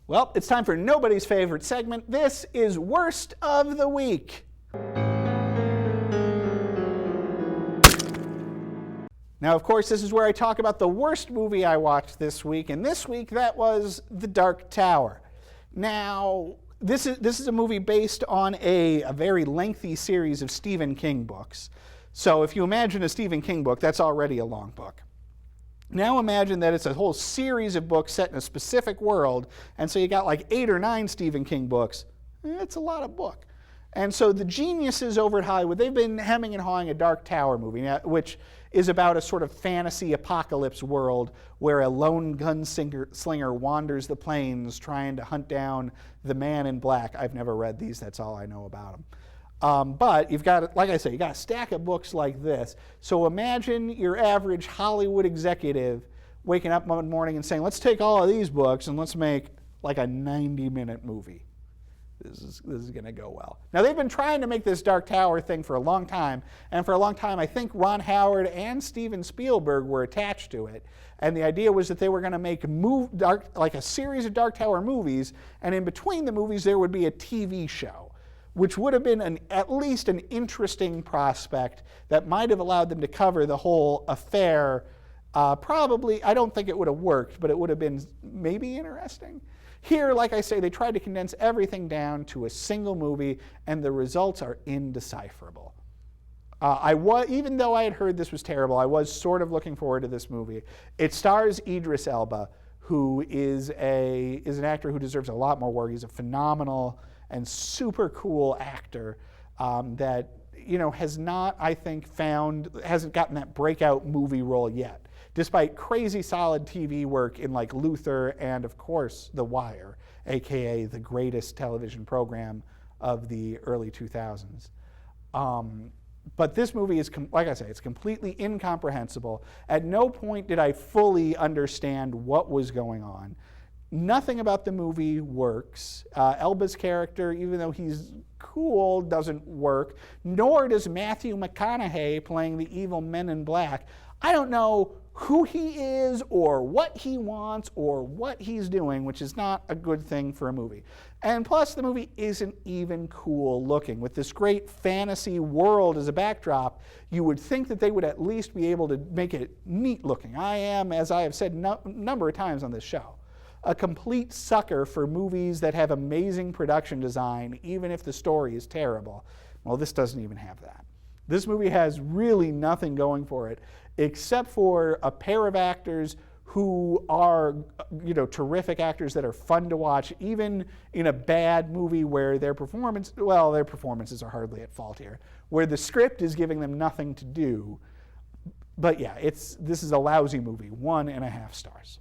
Well, it's time for nobody's favorite segment. This is Worst of the Week. Now, of course, this is where I talk about the worst movie I watched this week, and this week that was The Dark Tower. Now, this is a movie based on a very lengthy series of Stephen King books. So if you imagine a Stephen King book, that's already a long book. Now imagine that it's a whole series of books set in a specific world, and so you got like 8 or 9 Stephen King books. It's a lot of book. And so the geniuses over at Hollywood, they've been hemming and hawing a Dark Tower movie, which is about a sort of fantasy apocalypse world where a lone gunslinger wanders the plains trying to hunt down the man in black. I've never read these, that's all I know about them. But you've got, like I say, you got a stack of books like this. So imagine your average Hollywood executive waking up one morning and saying, let's take all of these books and let's make like a 90-minute movie. This is going to go well. Now, they've been trying to make this Dark Tower thing for a long time, and for a long time, I think Ron Howard and Steven Spielberg were attached to it. And the idea was that they were going to make like a series of Dark Tower movies, and in between the movies, there would be a TV show, which would have been at least an interesting prospect that might have allowed them to cover the whole affair. Probably, I don't think it would have worked, but it would have been maybe interesting. Here, like I say, they tried to condense everything down to a single movie, and the results are indecipherable. Even though I had heard this was terrible, I was sort of looking forward to this movie. It stars Idris Elba, who is an actor who deserves a lot more work. He's a phenomenal and super cool actor that has not, I think, hasn't gotten that breakout movie role yet, despite crazy solid TV work in like Luther and, of course, The Wire, aka the greatest television program of the early 2000s. But this movie is, like I say, it's completely incomprehensible. At no point did I fully understand what was going on. Nothing about the movie works. Elba's character, even though he's cool, doesn't work. Nor does Matthew McConaughey playing the evil Men in Black. I don't know who he is or what he wants or what he's doing, which is not a good thing for a movie. And plus, the movie isn't even cool looking. With this great fantasy world as a backdrop, you would think that they would at least be able to make it neat looking. I am, as I have said a number of times on this show, a complete sucker for movies that have amazing production design, even if the story is terrible. Well, this doesn't even have that. This movie has really nothing going for it, except for a pair of actors who are, terrific actors that are fun to watch, even in a bad movie where their performances are hardly at fault here, where the script is giving them nothing to do. But yeah, this is a lousy movie, 1.5 stars.